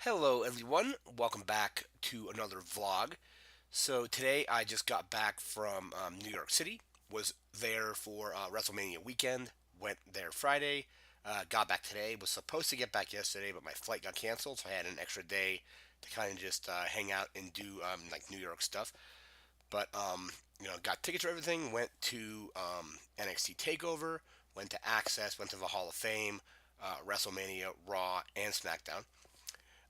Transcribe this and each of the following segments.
Hello, everyone. Welcome back to another vlog. So today I just got back from New York City. Was there for WrestleMania weekend. Went there Friday. Got back today. Was supposed to get back yesterday, but my flight got canceled, so I had an extra day to kind of just hang out and do like New York stuff. But got tickets for everything. Went to NXT Takeover. Went to Axxess. Went to the Hall of Fame. WrestleMania, Raw, and SmackDown.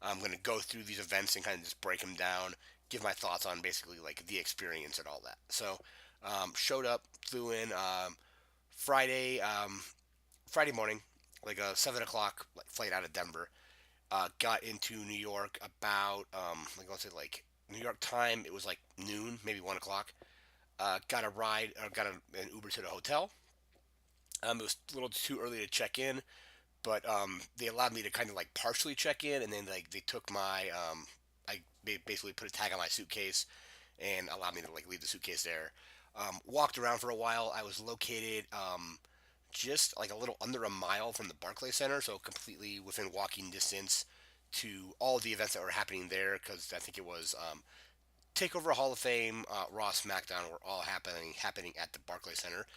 I'm going to go through these events and kind of just break them down, give my thoughts on basically like the experience and all that. So, showed up, flew in Friday Friday morning, like a 7 o'clock flight out of Denver. Got into New York about like let's say like New York time. It was like noon, maybe 1 o'clock. Got a ride, got an Uber to the hotel. It was a little too early to check in, but they allowed me to kind of like partially check in, and then like they took my I basically put a tag on my suitcase and allowed me to like leave the suitcase there. Walked around for a while. I was located just like a little under a mile from the Barclays Center, so completely within walking distance to all the events that were happening there. Because I think it was Takeover, Hall of Fame, Raw, SmackDown were all happening at the Barclays Center.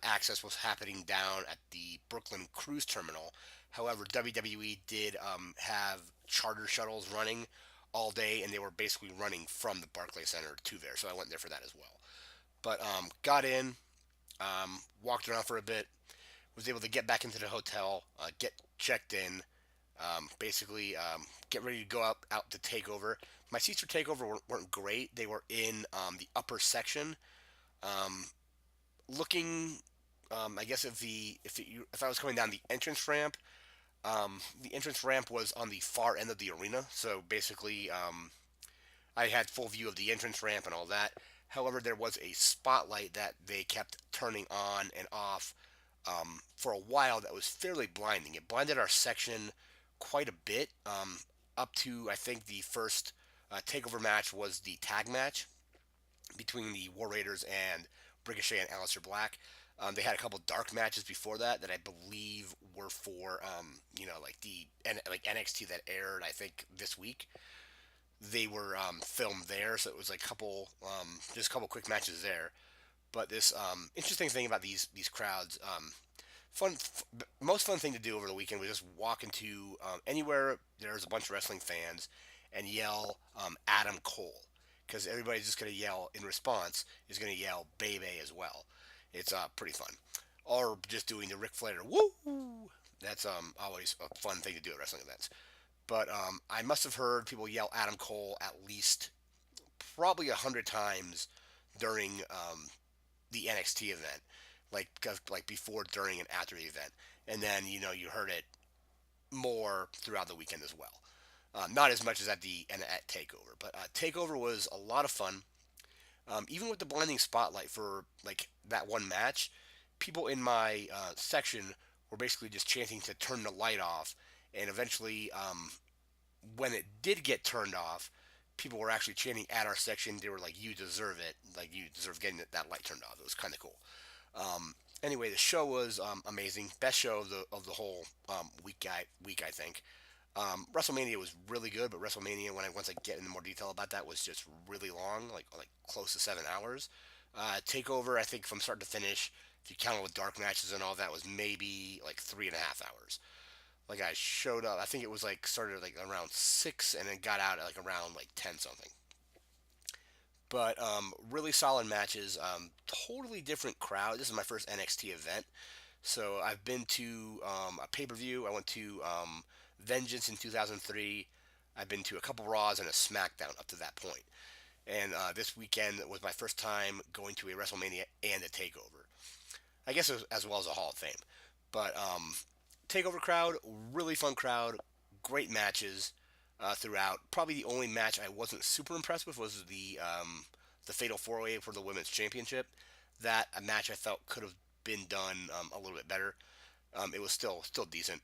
Axxess was happening down at the Brooklyn Cruise Terminal. However, WWE did have charter shuttles running all day, and they were basically running from the Barclays Center to there. So I went there for that as well. But got in, walked around for a bit, was able to get back into the hotel, get checked in, basically get ready to go out to Takeover. My seats for Takeover weren't great. They were in the upper section, um, looking. I guess if I was coming down the entrance ramp was on the far end of the arena. So basically, I had full view of the entrance ramp and all that. However, there was a spotlight that they kept turning on and off for a while that was fairly blinding. It blinded our section quite a bit, up to I think the first takeover match was the tag match between the War Raiders and Ricochet and Aleister Black. They had a couple dark matches before that I believe were for like like NXT that aired I think this week. They were filmed there, so it was like just a couple quick matches there. But this interesting thing about these crowds, fun, most fun thing to do over the weekend was just walk into anywhere there's a bunch of wrestling fans and yell Adam Cole, because everybody's just going to yell in response is going to yell Bebe as well. It's pretty fun. Or just doing the Ric Flair woo. That's always a fun thing to do at wrestling events. But I must have heard people yell Adam Cole at least probably 100 times during the NXT event, like before, during, and after the event, and then you heard it more throughout the weekend as well. Not as much as at Takeover, but Takeover was a lot of fun. Even with the blinding spotlight for like that one match, people in my section were basically just chanting to turn the light off, and eventually, when it did get turned off, people were actually chanting at our section. They were like, "You deserve it! Like you deserve getting that light turned off." It was kind of cool. Anyway, the show was amazing. Best show of the whole week, I think. WrestleMania was really good, but WrestleMania, once I get into more detail about that, was just really long, like close to 7 hours. Takeover, I think from start to finish, if you count all the dark matches and all that, was maybe like 3.5 hours. Like I showed up, I think it was like started like around 6 and then got out at like around like 10 something. But really solid matches. Totally different crowd. This is my first NXT event, so I've been to a pay per view. I went to Vengeance in 2003. I've been to a couple Raws and a SmackDown up to that point. And this weekend was my first time going to a WrestleMania and a Takeover. I guess as well as a Hall of Fame. But Takeover crowd, really fun crowd, great matches throughout. Probably the only match I wasn't super impressed with was the Fatal 4-Way for the Women's Championship. That a match I felt could have been done a little bit better. It was still decent.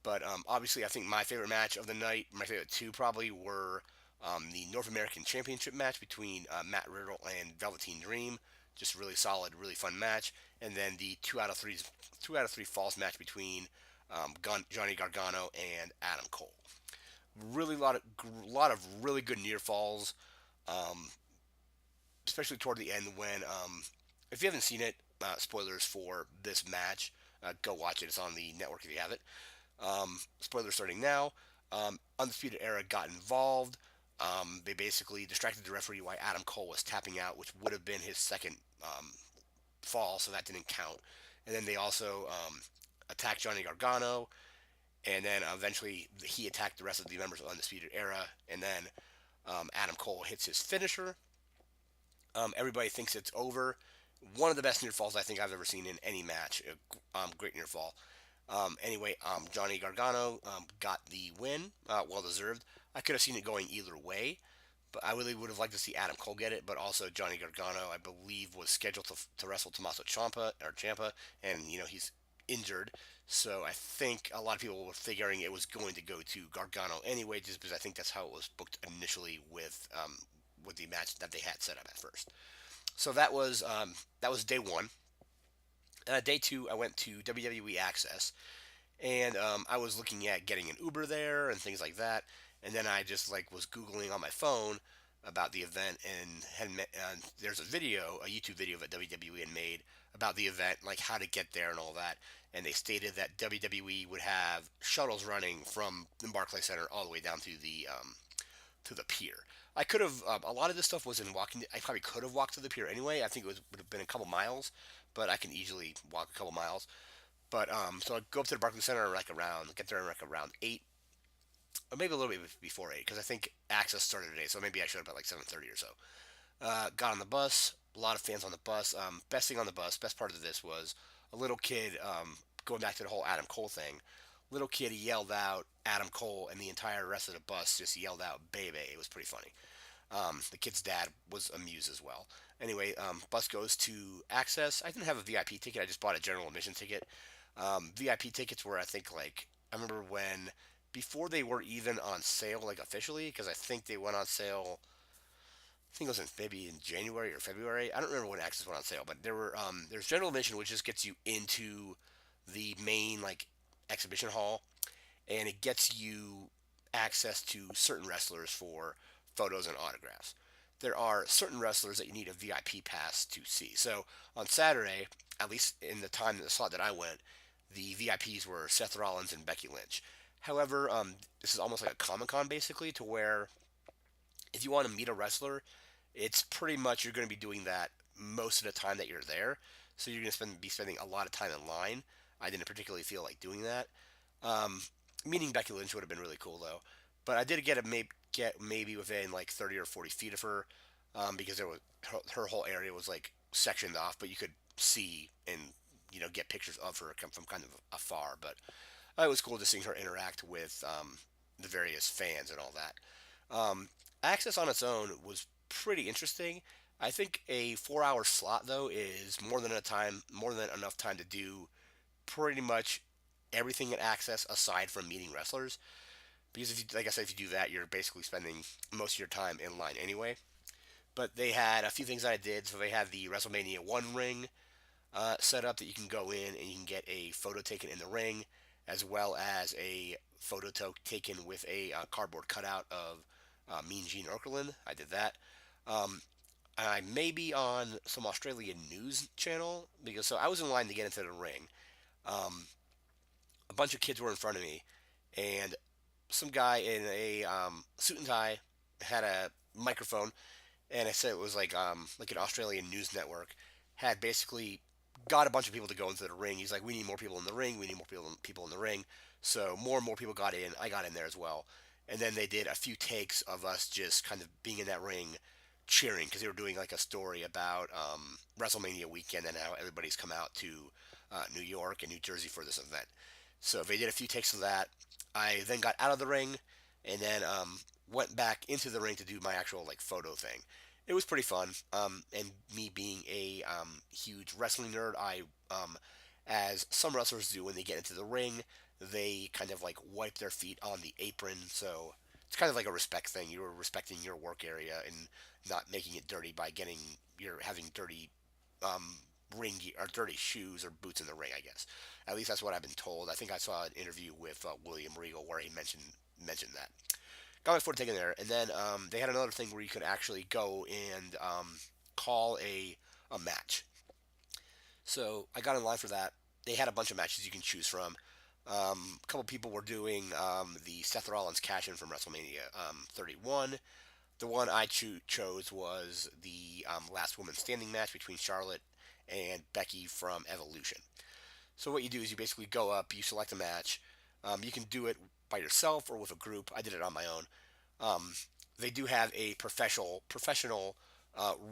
But obviously, I think my favorite match of the night, my favorite two probably were the North American Championship match between Matt Riddle and Velveteen Dream. Just really solid, really fun match. And then the two out of three falls match between Johnny Gargano and Adam Cole. Really lot of really good near falls, um, especially toward the end when if you haven't seen it, spoilers for this match, go watch it. It's on the network if you have it. Spoilers starting now. Undisputed Era got involved. They basically distracted the referee while Adam Cole was tapping out, which would have been his second fall, so that didn't count. And then they also attacked Johnny Gargano, and then eventually he attacked the rest of the members of Undisputed Era, and then Adam Cole hits his finisher. Everybody thinks it's over. One of the best near falls I think I've ever seen in any match. Great near fall. Johnny Gargano got the win, well deserved. I could have seen it going either way, but I really would have liked to see Adam Cole get it. But also Johnny Gargano, I believe, was scheduled to wrestle Tommaso Ciampa, and he's injured. So I think a lot of people were figuring it was going to go to Gargano anyway, just because I think that's how it was booked initially with the match that they had set up at first. So that was day one. Day two, I went to WWE Axxess, and I was looking at getting an Uber there and things like that. And then I just like was googling on my phone about the event, and there's a YouTube video that WWE had made about the event, like how to get there and all that. And they stated that WWE would have shuttles running from the Barclays Center all the way down to the pier. I could have a lot of this stuff was in walking. I probably could have walked to the pier anyway. I think would have been a couple miles, but I can easily walk a couple miles. But so I go up to the Barclays Center like around, get there like around 8, or maybe a little bit before 8, because I think Axxess started today, so maybe I showed up at like 7:30 or so. Got on the bus, a lot of fans on the bus. Best thing on the bus, best part of this was a little kid. Going back to the whole Adam Cole thing, little kid yelled out Adam Cole, and the entire rest of the bus just yelled out "Baby." It was pretty funny. The kid's dad was amused as well. Anyway, bus goes to Axxess. I didn't have a VIP ticket. I just bought a general admission ticket. VIP tickets were, I think, like I remember when before they were even on sale, like officially, because I think they went on sale. I think it was maybe in January or February. I don't remember when Axxess went on sale, but there's general admission, which just gets you into the main like exhibition hall, and it gets you access to certain wrestlers for photos and autographs. There are certain wrestlers that you need a VIP pass to see. So on Saturday, at least in the slot that I went, the VIPs were Seth Rollins and Becky Lynch. However, this is almost like a Comic Con basically, to where if you want to meet a wrestler, it's pretty much you're going to be doing that most of the time that you're there. So you're going to be spending a lot of time in line. I didn't particularly feel like doing that. Um, Meeting Becky Lynch would have been really cool though. But I did get maybe within like 30 or 40 feet of her, because there was her whole area was like sectioned off, but you could see and get pictures of her come from kind of afar. But it was cool just seeing her interact with the various fans and all that. Access on its own was pretty interesting. I think a 4-hour slot though is more than enough time to do pretty much everything at Access aside from meeting wrestlers. Because if you, like I said, if you do that, you're basically spending most of your time in line anyway. But they had a few things that I did. So they had the WrestleMania 1 ring set up that you can go in and you can get a photo taken in the ring, as well as a taken with a cardboard cutout of Mean Gene Okerlund. I did that. Um, I may be on some Australian news channel because so I was in line to get into the ring. Um, a bunch of kids were in front of me, and some guy in a suit and tie had a microphone, and I said it was like an Australian news network had basically got a bunch of people to go into the ring. He's like, we need more people in the ring. We need more people in the ring. So more and more people got in. I got in there as well. And then they did a few takes of us just kind of being in that ring cheering because they were doing like a story about WrestleMania weekend and how everybody's come out to New York and New Jersey for this event. So they did a few takes of that. I then got out of the ring and then went back into the ring to do my actual like photo thing. It was pretty fun. And me being a huge wrestling nerd, as some wrestlers do when they get into the ring, they kind of like wipe their feet on the apron. So it's kind of like a respect thing. You're respecting your work area and not making it dirty by you're having dirty ring or dirty shoes or boots in the ring. I guess at least that's what I've been told. I think I saw an interview with William Regal where he mentioned that. Got my foot taken there, and then they had another thing where you could actually go and call a match. So I got in line for that. They had a bunch of matches you can choose from. A couple people were doing the Seth Rollins cash in from WrestleMania 31. The one I chose was the last woman standing match between Charlotte and Becky from Evolution. So what you do is you basically go up, you select a match. You can do it by yourself or with a group. I did it on my own. Um, they do have a professional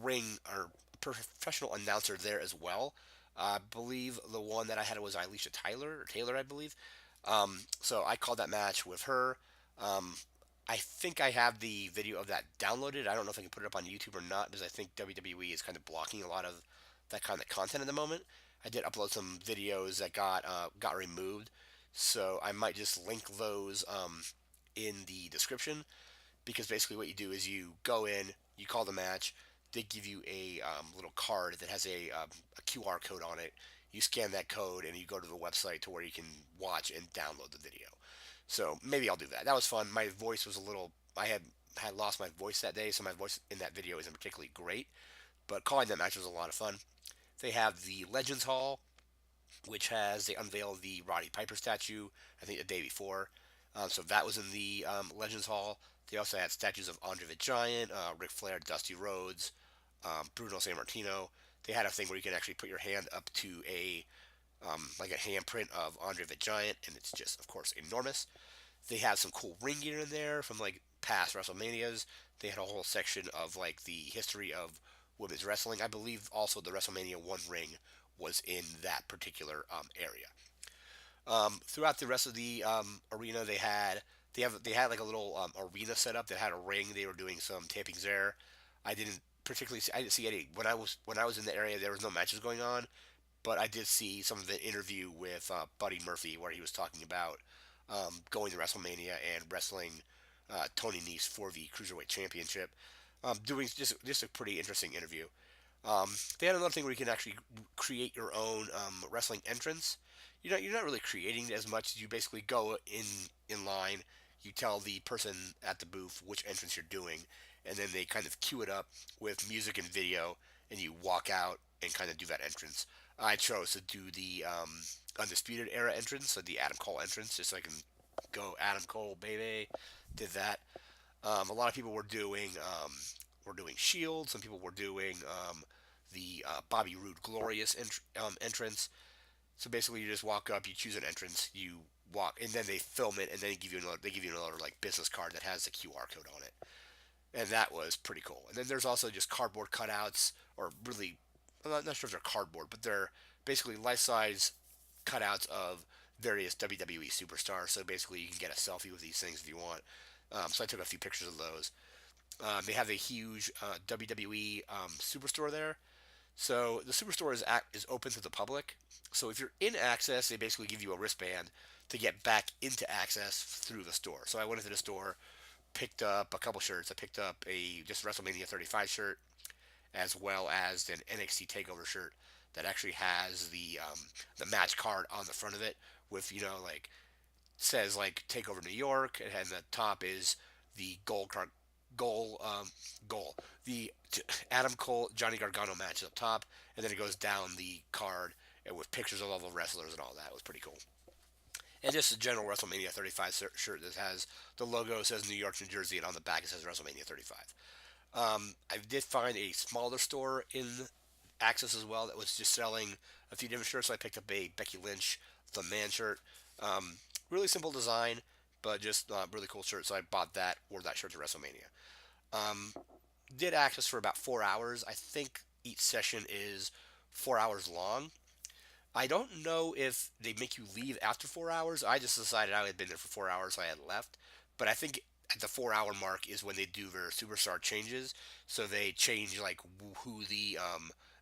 ring or professional announcer there as well. I believe the one that I had was Alicia Tyler or Taylor, I believe. So I called that match with her. Um, I think I have the video of that downloaded. I don't know if I can put it up on YouTube or not because I think WWE is kind of blocking a lot of that kind of content at the moment. I did upload some videos that got removed, so I might just link those in the description because basically what you do is you go in, you call the match, they give you a little card that has a QR code on it. You scan that code and you go to the website to where you can watch and download the video. So maybe I'll do that. That was fun. My voice was a little. I had lost my voice that day, so my voice in that video isn't particularly great. But calling that match was a lot of fun. They have the Legends Hall, which has they unveiled the Roddy Piper statue. I think the day before, so that was in the Legends Hall. They also had statues of Andre the Giant, Ric Flair, Dusty Rhodes, Bruno Sammartino. They had a thing where you can actually put your hand up to a like a handprint of Andre the Giant, and it's just, of course, enormous. They have some cool ring gear in there from like past WrestleManias. They had a whole section of like the history of women's wrestling. I believe also the WrestleMania 1 ring was in that particular area. Throughout the rest of the arena, they had like a little arena set up that had a ring. They were doing some tapings there. I didn't see any when I was in the area. There was no matches going on, but I did see some of the interview with Buddy Murphy where he was talking about going to WrestleMania and wrestling Tony Nese for the Cruiserweight Championship. Doing just a pretty interesting interview. They had another thing where you can actually create your own wrestling entrance. You're not really creating as much as you basically go in line. You tell the person at the booth which entrance you're doing, and then they kind of cue it up with music and video, and you walk out and kind of do that entrance. I chose to do the Undisputed Era entrance, so the Adam Cole entrance, just so I can go Adam Cole, baby. Did that. A lot of people were doing Shield. Some people were doing the Bobby Roode Glorious entrance. So basically, you just walk up, you choose an entrance, you walk, and then they film it, and then they give you another like business card that has the QR code on it, and that was pretty cool. And then there's also just cardboard cutouts, or really, I'm not sure if they're cardboard, but they're basically life-size cutouts of various WWE superstars. So basically, you can get a selfie with these things if you want. So I took a few pictures of those. They have a huge WWE superstore there. So the superstore is open to the public. So if you're in Axxess, they basically give you a wristband to get back into Axxess through the store. So I went into the store, picked up a couple shirts. I picked up a just WrestleMania 35 shirt, as well as an NXT Takeover shirt that actually has the match card on the front of it with like says like Takeover New York, and the top is the goal. The Adam Cole Johnny Gargano match up top, and then it goes down the card and with pictures of all the wrestlers and all that. It was pretty cool. And just a general WrestleMania 35 shirt that has the logo says New York, New Jersey, and on the back it says WrestleMania 35. I did find a smaller store in Axxess as well that was just selling a few different shirts. So I picked up a Becky Lynch The Man shirt. Really simple design, but just really cool shirt. So I bought that, wore that shirt to WrestleMania. Um, did Axxess for about 4 hours. I think each session is 4 hours long. I don't know if they make you leave after 4 hours. I just decided I had been there for 4 hours, so I had left. But I think at the 4 hour mark is when they do their superstar changes. So they change like who the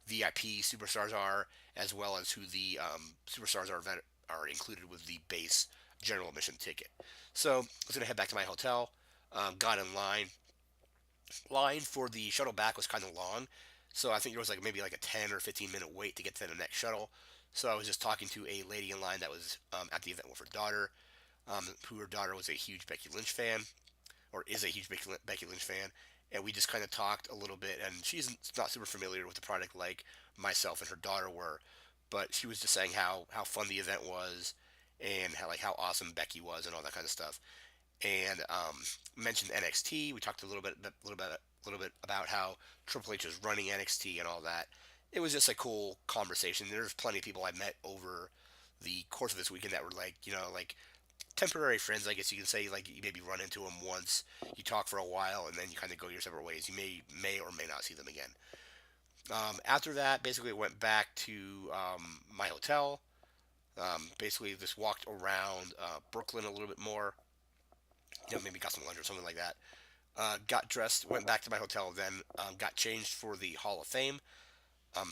VIP superstars are, as well as who the superstars are included with the base general admission ticket. So I was gonna head back to my hotel. Got in line. Line for the shuttle back was kind of long, so I think there was like maybe like a 10 or 15 minute wait to get to the next shuttle. So I was just talking to a lady in line that was at the event with her daughter, who her daughter was a huge Becky Lynch fan. or is a huge Becky Lynch fan, and we just kind of talked a little bit. And she's not super familiar with the product like myself and her daughter were, but she was just saying how fun the event was, and how awesome Becky was, and all that kind of stuff. And mentioned NXT. We talked a little bit about how Triple H is running NXT and all that. It was just a cool conversation. There's plenty of people I met over the course of this weekend that were like, like temporary friends, I guess you can say. Like you maybe run into them once, you talk for a while, and then you kind of go your separate ways. You may or may not see them again. After that, basically, I went back to my hotel. Basically, just walked around Brooklyn a little bit more. Maybe got some lunch or something like that. Got dressed, went back to my hotel, then got changed for the Hall of Fame. Um,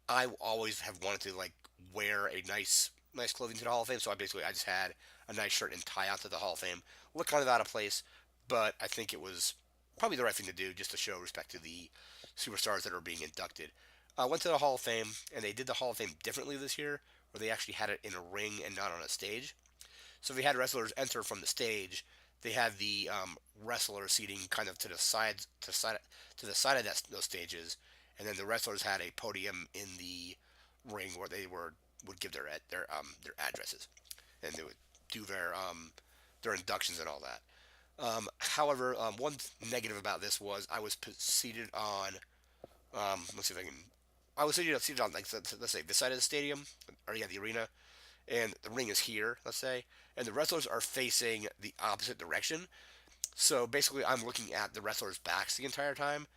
I always have wanted to like wear a nice clothing to the Hall of Fame, so I just had a nice shirt and tie out to the Hall of Fame. Looked kind of out of place, but I think it was probably the right thing to do just to show respect to the superstars that are being inducted. I went to the Hall of Fame, and they did the Hall of Fame differently this year, where they actually had it in a ring and not on a stage. So if we had wrestlers enter from the stage, they had the wrestler seating kind of to the side of those stages, and then the wrestlers had a podium in the ring where they would give their addresses, and they would do their inductions and all that. However, one negative about this was I was seated on let's see if I can. I was seated on, like, let's say, this side of the stadium, or yeah, the arena, and the ring is here, let's say, and the wrestlers are facing the opposite direction. So basically, I'm looking at the wrestlers' backs the entire time.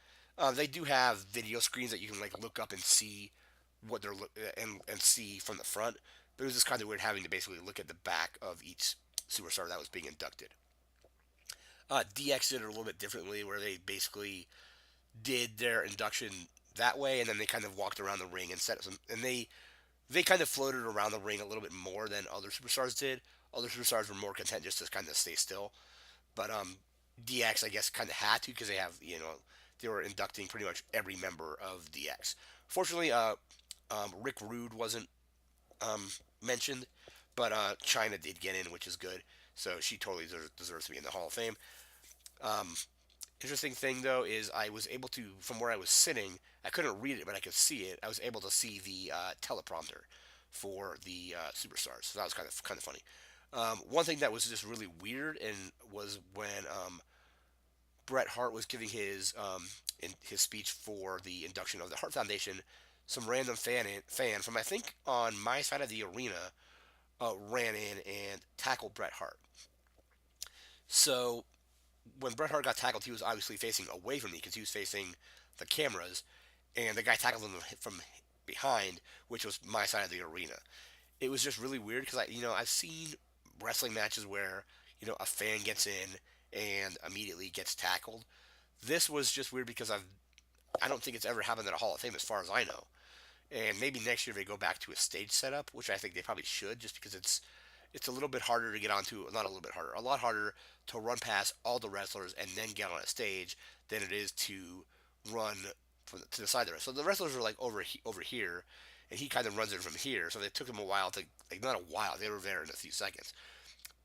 They do have video screens that you can like look up and see what and see from the front. But it was just kind of weird having to basically look at the back of each superstar that was being inducted. DX did it a little bit differently, where they basically did their induction that way, and then they kind of walked around the ring and set some, and they kind of floated around the ring a little bit more than other superstars did. Other superstars were more content just to kind of stay still. But DX, I guess, kind of had to, because they were inducting pretty much every member of DX. Fortunately, Rick Rude wasn't um, mentioned, but China did get in, which is good. So she totally deserves to be in the Hall of Fame. Um, Interesting thing though is I was able to, from where I was sitting, I couldn't read it, but I could see it. I was able to see the teleprompter for the superstars. So that was kind of funny. One thing that was just really weird and was when Bret Hart was giving his speech for the induction of the Hart Foundation. Some random fan from, I think, on my side of the arena ran in and tackled Bret Hart. So when Bret Hart got tackled, he was obviously facing away from me because he was facing the cameras, and the guy tackled him from behind, which was my side of the arena. It was just really weird because I've seen wrestling matches where a fan gets in and immediately gets tackled. This was just weird because I don't think it's ever happened at a Hall of Fame as far as I know. And maybe next year they go back to a stage setup, which I think they probably should, just because it's a little bit harder to get onto. Not a little bit harder, a lot harder to run past all the wrestlers and then get on a stage than it is to run to the side there. So the wrestlers are like over here, and he kind of runs it from here. So it took him a while to, like, not a while. They were there in a few seconds,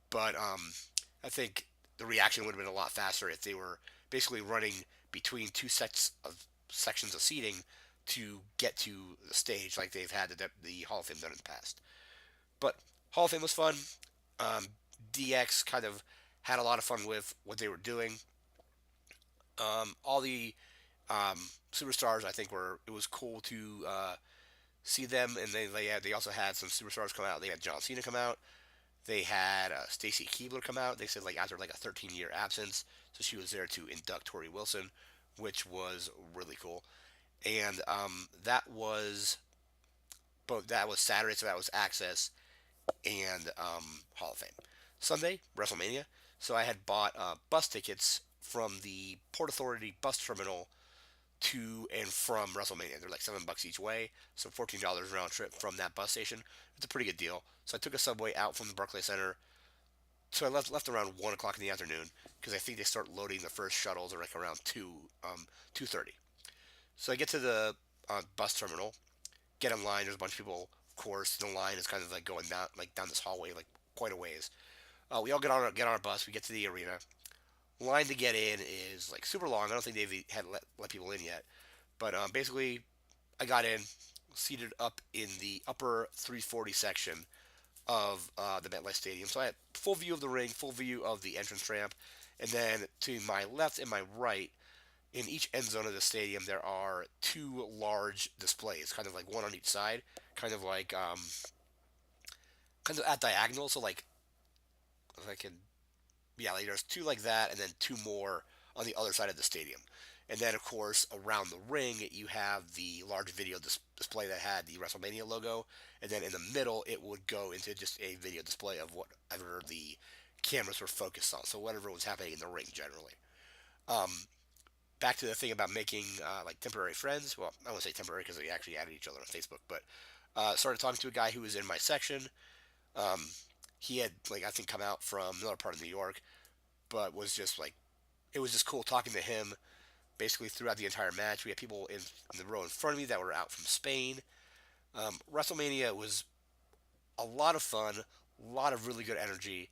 but I think the reaction would have been a lot faster if they were basically running between two sets of sections of seating to get to the stage like they've had the Hall of Fame done in the past. But Hall of Fame was fun. Um, DX kind of had a lot of fun with what they were doing. All the superstars, I think, were, it was cool to see them, and they also had some superstars come out. They had John Cena come out. They had Stacy Keibler come out. They said, like, after like a 13-year absence, so she was there to induct Tori Wilson, which was really cool. And that was Saturday, so that was Axxess and Hall of Fame. Sunday, WrestleMania. So I had bought bus tickets from the Port Authority bus terminal to and from WrestleMania. They're like $7 each way, so $14 round trip from that bus station. It's a pretty good deal. So I took a subway out from the Barclays Center. So I left around 1 o'clock in the afternoon because I think they start loading the first shuttles are like around 2:30. So I get to the bus terminal, get in line. There's a bunch of people, of course. The line is kind of like going down this hallway, like quite a ways. We all get on our bus. We get to the arena. line to get in is like super long. I don't think they've had let people in yet. But basically, I got in, seated up in the upper 340 section of the MetLife Stadium. So I had full view of the ring, full view of the entrance ramp, and then to my left and my right, in each end zone of the stadium, there are two large displays, kind of like one on each side, kind of like kind of at diagonal. So like if I can, yeah, like there's two like that, and then two more on the other side of the stadium. And then, of course, around the ring, you have the large video display that had the WrestleMania logo. And then in the middle, it would go into just a video display of whatever the cameras were focused on. So whatever was happening in the ring, generally. Um, Back to the thing about making like temporary friends. Well, I won't say temporary because they actually added each other on Facebook, but started talking to a guy who was in my section. Um, he had like I think come out from another part of New York, but was just like it was just cool talking to him basically throughout the entire match. We had people in the row in front of me that were out from Spain. WrestleMania was a lot of fun, a lot of really good energy.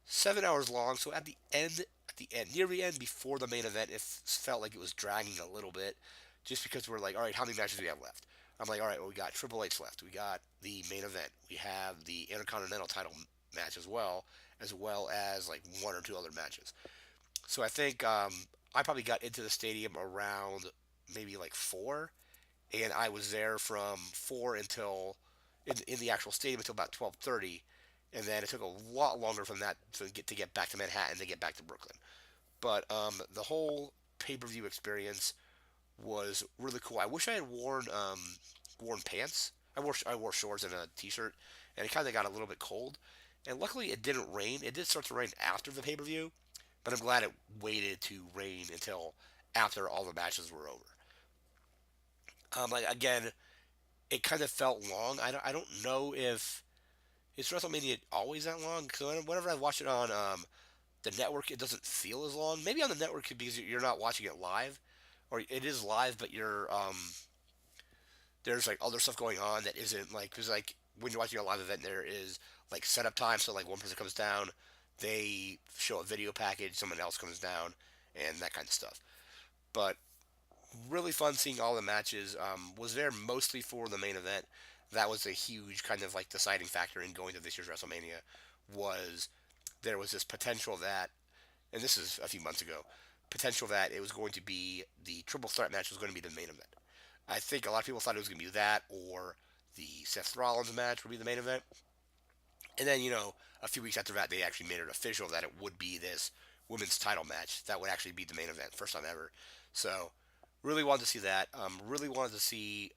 7 hours long, so near the end, before the main event, it felt like it was dragging a little bit, just because we're like, all right, how many matches do we have left? I'm like, all right, well, we got Triple H left, we got the main event, we have the Intercontinental title match as well as like one or two other matches. So I think I probably got into the stadium around maybe like four, and I was there from four until in the actual stadium until about 12:30, and then it took a lot longer from that to get back to Manhattan to get back to Brooklyn. But the whole pay per view experience was really cool. I wish I had worn pants. I wore shorts and a t-shirt, and it kind of got a little bit cold. And luckily, it didn't rain. It did start to rain after the pay per view, but I'm glad it waited to rain until after all the matches were over. Like again, it kind of felt long. I don't know if is WrestleMania always that long. Because whenever I watch it on the network, it doesn't feel as long. Maybe on the network because you're not watching it live, or it is live, but there's like other stuff going on that isn't like because like when you're watching a live event, there is like setup time. So like one person comes down, they show a video package, someone else comes down, and that kind of stuff. But really fun seeing all the matches. Was there mostly for the main event. That was a huge kind of like deciding factor in going to this year's WrestleMania. Was there was this potential that, and this is a few months ago, potential that it was going to be the triple threat match was going to be the main event. I think a lot of people thought it was going to be that or the Seth Rollins match would be the main event. And then, a few weeks after that, they actually made it official that it would be this women's title match that would actually be the main event, first time ever. So, really wanted to see that. Really wanted to see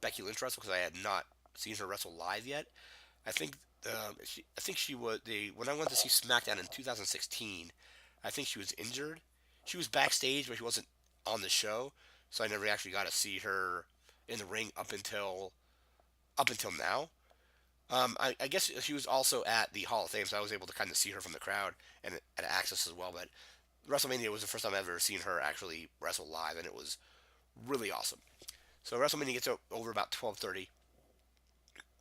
Becky Lynch wrestle because I had not seen her wrestle live yet. I think I think she was when I went to see SmackDown in 2016. I think she was injured. She was backstage, but she wasn't on the show, so I never actually got to see her in the ring up until now. I guess she was also at the Hall of Fame, so I was able to kind of see her from the crowd and at Axxess as well. But WrestleMania was the first time I've ever seen her actually wrestle live, and it was really awesome. So WrestleMania gets over about 12:30.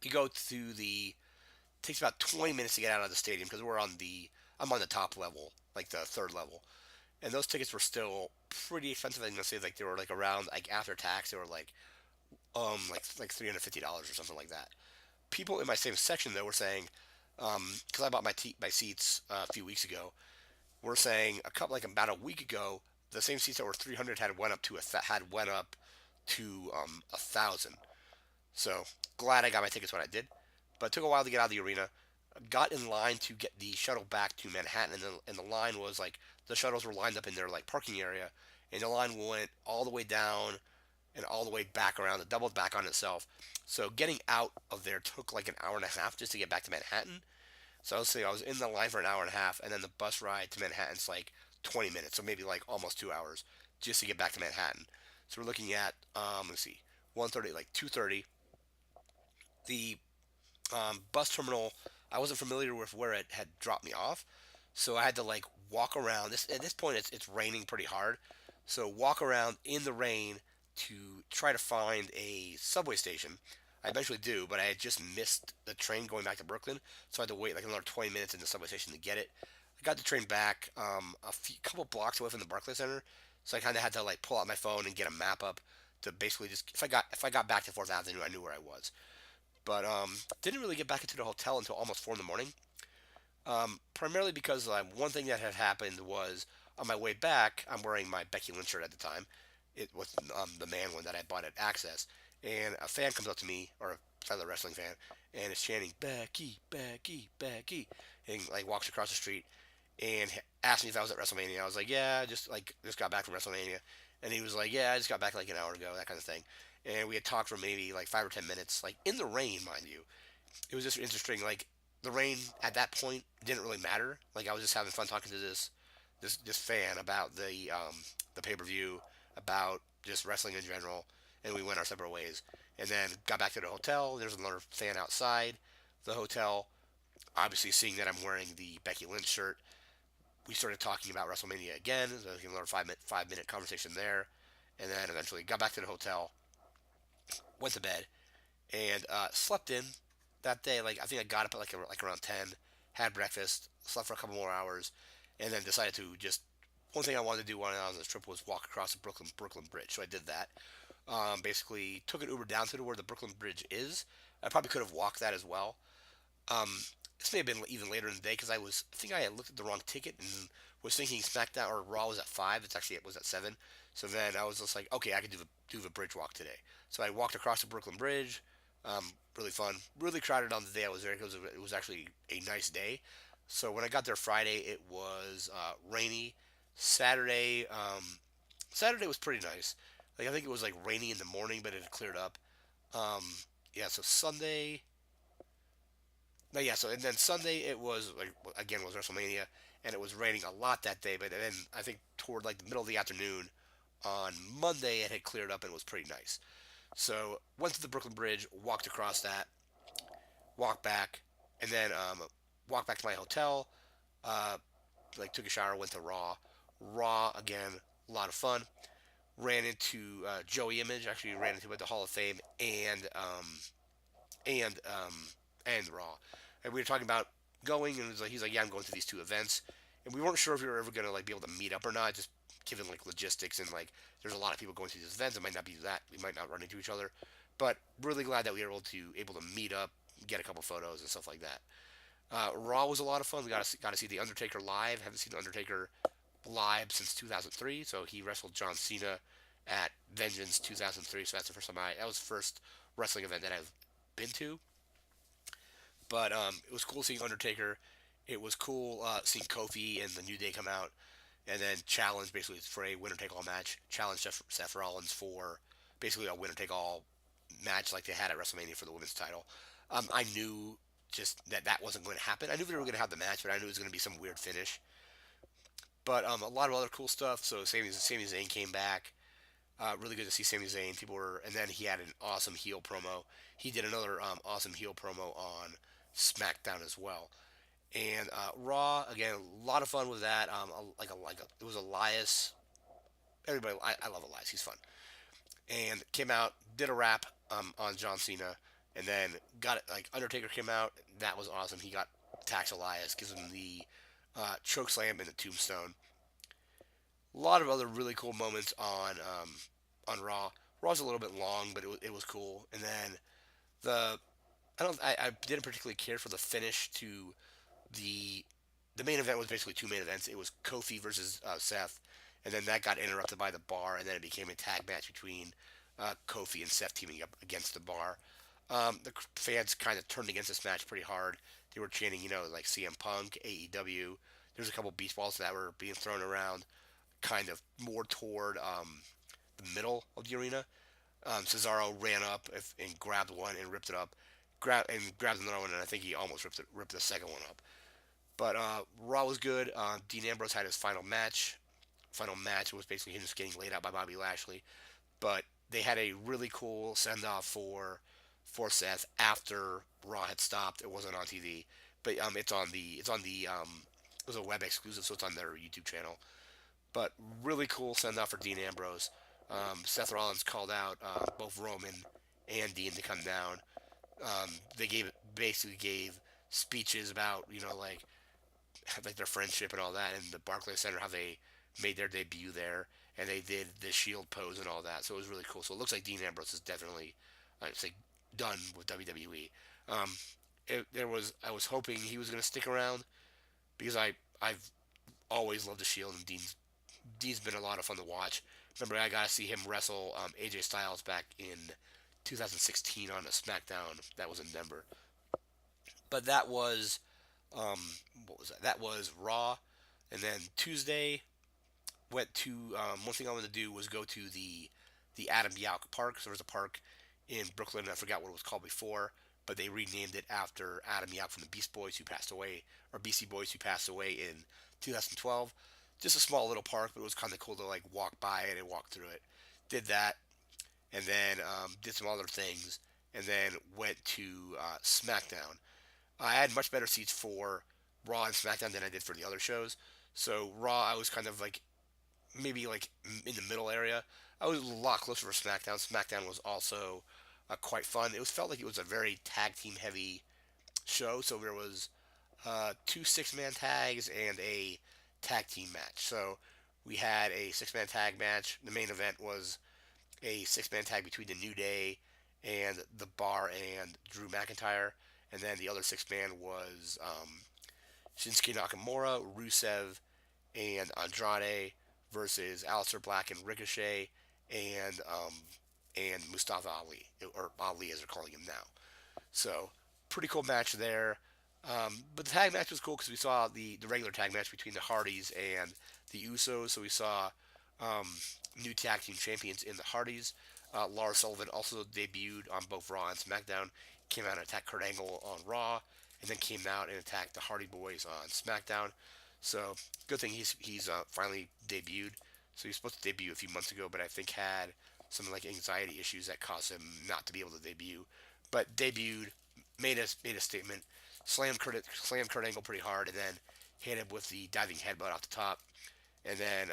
You go to the takes about 20 minutes to get out of the stadium because I'm on the top level, like the third level, and those tickets were still pretty expensive. I'm gonna say like they were like around like after tax they were like $350 or something like that. People in my same section though were saying because I bought my seats a few weeks ago. We're saying a couple like about a week ago the same seats that were 300 had went up to 1,000. So glad I got my tickets when I did. But it took a while to get out of the arena. Got in line to get the shuttle back to Manhattan, and the line was like the shuttles were lined up in their like parking area, and the line went all the way down and all the way back around, it doubled back on itself. So getting out of there took like an hour and a half just to get back to Manhattan. So I was in the line for an hour and a half, and then the bus ride to Manhattan's like 20 minutes, so maybe like almost 2 hours just to get back to Manhattan. So we're looking at let's see, 1:30, like 2:30. The bus terminal, I wasn't familiar with where it had dropped me off, so I had to like walk around. This at this point, it's raining pretty hard, so walk around in the rain to try to find a subway station. I eventually do, but I had just missed the train going back to Brooklyn, so I had to wait like another 20 minutes in the subway station to get it. I got the train back couple blocks away from the Barclays Center, so I kind of had to like pull out my phone and get a map up to basically just if I got back to Fourth Avenue, I knew where I was. But didn't really get back into the hotel until almost 4 in the morning. Primarily because one thing that had happened was on my way back, I'm wearing my Becky Lynch shirt at the time. It was the man one that I bought at Axxess, and a fan comes up to me, or a fellow wrestling fan, and is chanting Becky, Becky, Becky, and like walks across the street and asked me if I was at WrestleMania. I was like, yeah, I just got back from WrestleMania, and he was like, yeah, I just got back like an hour ago, that kind of thing. And we had talked for maybe like 5 or 10 minutes, like in the rain, mind you. It was just interesting. Like the rain at that point didn't really matter. Like I was just having fun talking to this fan about the pay per view, about just wrestling in general, and we went our separate ways. And then got back to the hotel. There's another fan outside the hotel, obviously seeing that I'm wearing the Becky Lynch shirt. We started talking about WrestleMania again. So another 5 minute conversation there, and then eventually got back to the hotel, went to bed, and slept in that day. Like I think I got up at like around 10, had breakfast, slept for a couple more hours, and then decided to just one thing I wanted to do while I was on this trip was walk across the Brooklyn Bridge. So I did that. Basically took an Uber down to where the Brooklyn Bridge is. I probably could have walked that as well. Um, this may have been even later in the day because I think I had looked at the wrong ticket and was thinking SmackDown or Raw was at 5. It was at 7. So then I was just like, okay, I could do the bridge walk today. So I walked across the Brooklyn Bridge. Really fun, really crowded on the day I was there because it was actually a nice day. So when I got there Friday, it was rainy. Saturday, Saturday was pretty nice. Like I think it was like rainy in the morning, but it had cleared up. Um, yeah, so Sunday, no, yeah, so and then Sunday it was like again was WrestleMania, and it was raining a lot that day. But then I think toward like the middle of the afternoon on Monday it had cleared up and it was pretty nice. So went to the Brooklyn Bridge, walked across that, walked back, and then walked back to my hotel. Uh, like took a shower, went to Raw. Raw again, a lot of fun. Ran into Joey Image. Actually, ran into him at the Hall of Fame and and Raw. And we were talking about going, and he's like, yeah, I'm going to these two events, and we weren't sure if we were ever gonna like be able to meet up or not, just given like logistics and like there's a lot of people going to these events. It might not be that we might not run into each other, but really glad that we were able to meet up, get a couple photos and stuff like that. Raw was a lot of fun. We got to see the Undertaker live. Haven't seen the Undertaker live since 2003. So he wrestled John Cena at Vengeance 2003. So that's the first time that was the first wrestling event that I've been to. But it was cool seeing Undertaker. It was cool seeing Kofi and the New Day come out and then challenge basically for a winner take all match. Challenge Seth Rollins for basically a winner take all match like they had at WrestleMania for the women's title. I knew just that wasn't going to happen. I knew they were going to have the match, but I knew it was going to be some weird finish. But a lot of other cool stuff. So Sami Zayn came back. Really good to see Sami Zayn. People were, and then he had an awesome heel promo. He did another awesome heel promo on SmackDown as well. And Raw again, a lot of fun with that. It was Elias. Everybody, I love Elias. He's fun. And came out, did a rap on John Cena, and then got it. Like Undertaker came out. That was awesome. He got attacks Elias, gives him the choke slam and the tombstone. A lot of other really cool moments on Raw. Raw's a little bit long, but it was cool. And then the I didn't particularly care for the finish to the the main event was basically two main events. It was Kofi versus Seth, and then that got interrupted by the Bar, and then it became a tag match between Kofi and Seth teaming up against the Bar. The fans kind of turned against this match pretty hard. They were chanting, like CM Punk, AEW. There's a couple beach balls that were being thrown around, kind of more toward the middle of the arena. Cesaro ran up and grabbed one and ripped it up, grabbed another one, and I think he almost ripped the second one up. But Raw was good. Dean Ambrose had his final match. Final match was basically him just getting laid out by Bobby Lashley. But they had a really cool send off for Seth after Raw had stopped. It wasn't on TV, but it was a web exclusive, so it's on their YouTube channel. But really cool send off for Dean Ambrose. Seth Rollins called out both Roman and Dean to come down. They basically gave speeches about like like their friendship and all that, and the Barclays Center, how they made their debut there, and they did the Shield pose and all that. So it was really cool. So it looks like Dean Ambrose is definitely, I'd say, done with WWE. Um, I was hoping he was going to stick around because I've always loved the Shield, and Dean's been a lot of fun to watch. Remember, I got to see him wrestle AJ Styles back in 2016 on a SmackDown that was in Denver. But that was um, what was that? That was Raw, and then Tuesday went to one thing I wanted to do was go to the Adam Yauch Park. So there was a park in Brooklyn. I forgot what it was called before, but they renamed it after Adam Yauch from the Beast Boys, who passed away, or BC Boys, who passed away in 2012. Just a small little park, but it was kind of cool to like walk by it and walk through it. Did that, and then did some other things, and then went to SmackDown. I had much better seats for Raw and SmackDown than I did for the other shows. So Raw, I was kind of like maybe like in the middle area. I was a lot closer for SmackDown. SmackDown was also quite fun. It was felt like it was a very tag team heavy show. So there was two 6-man tags and a tag team match. So we had a 6-man tag match. The main event was a 6-man tag between the New Day and the Bar and Drew McIntyre. And then the other 6-man was Shinsuke Nakamura, Rusev, and Andrade versus Aleister Black and Ricochet and Mustafa Ali, or Ali as they're calling him now. So pretty cool match there. But the tag match was cool because we saw the regular tag match between the Hardys and the Usos. So we saw um, new tag team champions in the Hardys. Lars Sullivan also debuted on both Raw and SmackDown. Came out and attacked Kurt Angle on Raw, and then came out and attacked the Hardy Boys on SmackDown. So good thing he's finally debuted. So he was supposed to debut a few months ago, but I think had some like anxiety issues that caused him not to be able to debut. But debuted, made a statement, slammed Kurt Angle pretty hard, and then hit him with the diving headbutt off the top. And then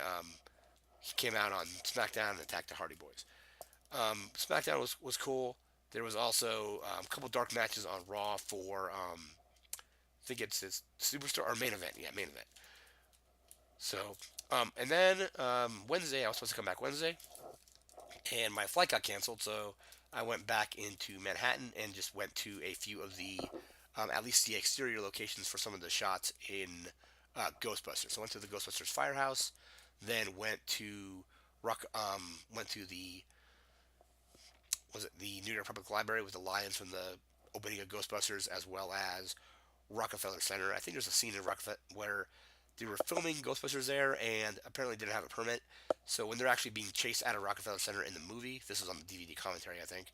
he came out on SmackDown and attacked the Hardy Boys. SmackDown was cool. There was also a couple dark matches on Raw for I think it's Superstar or main event. Yeah, main event. So and then Wednesday I was supposed to come back Wednesday, and my flight got canceled. So I went back into Manhattan and just went to a few of the at least the exterior locations for some of the shots in Ghostbusters. So I went to the Ghostbusters firehouse, then went to the was it the New York Public Library with the lions from the opening of Ghostbusters, as well as Rockefeller Center. I think there's a scene in Rockefeller where they were filming Ghostbusters there and apparently didn't have a permit. So when they're actually being chased out of Rockefeller Center in the movie, this was on the DVD commentary, I think,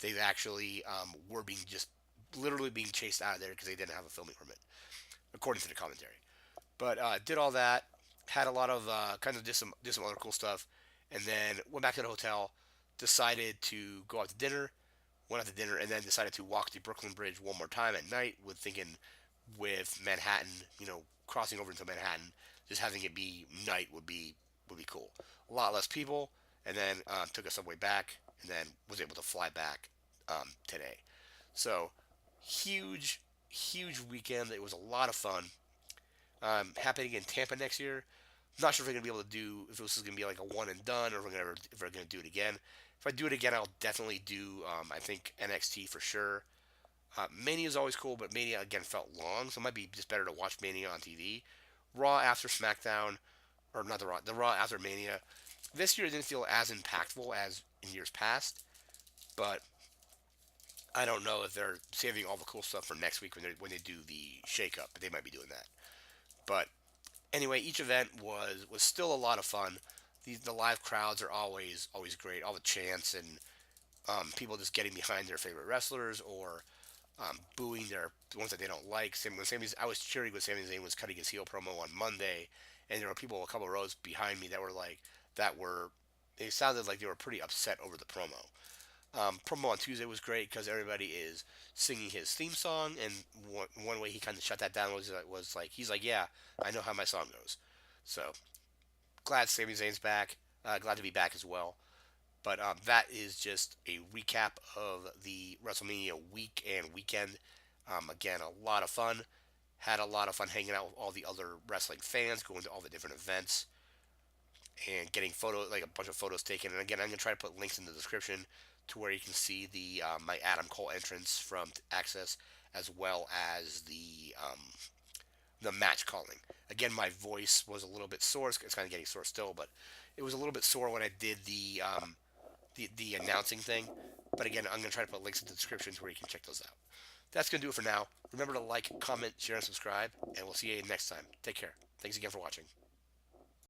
they actually were being just literally being chased out of there because they didn't have a filming permit, according to the commentary. But did all that, had a lot of kind of did some other cool stuff, and then went back to the hotel. Decided to go out to dinner, went out to dinner, and then decided to walk the Brooklyn Bridge one more time at night. With thinking with Manhattan, crossing over into Manhattan, just having it be night would be cool. A lot less people, and then took a subway back, and then was able to fly back today. So huge weekend. It was a lot of fun. Happening in Tampa next year. Not sure if we're gonna be able to do if this is gonna be like a one and done, or if we're gonna do it again. If I do it again, I'll definitely do I think NXT for sure. Mania is always cool, but Mania again felt long, so it might be just better to watch Mania on TV. Raw after SmackDown, or not the Raw after Mania. This year it didn't feel as impactful as in years past, but I don't know if they're saving all the cool stuff for next week when they do the shake-up. They might be doing that. But anyway, each event was still a lot of fun. The live crowds are always great. All the chants and people just getting behind their favorite wrestlers or booing their the ones that they don't like. Same when I was cheering when Sami Zayn was cutting his heel promo on Monday, and there were people a couple rows behind me that were like that were. They sounded like they were pretty upset over the promo. Promo on Tuesday was great because everybody is singing his theme song, and one way he kind of shut that down was like he's like, yeah, I know how my song goes. So glad Sami Zayn's back. Glad to be back as well. But that is just a recap of the WrestleMania week and weekend. Again, a lot of fun. Had a lot of fun hanging out with all the other wrestling fans, going to all the different events, and getting like a bunch of photos taken. And again, I'm gonna try to put links in the description to where you can see the my Adam Cole entrance from Axxess, as well as the match calling. Again, my voice was a little bit sore. It's kind of getting sore still, but it was a little bit sore when I did the announcing thing. But again, I'm gonna try to put links in the description to where you can check those out. That's gonna do it for now. Remember to like, comment, share, and subscribe, and we'll see you next time. Take care. Thanks again for watching.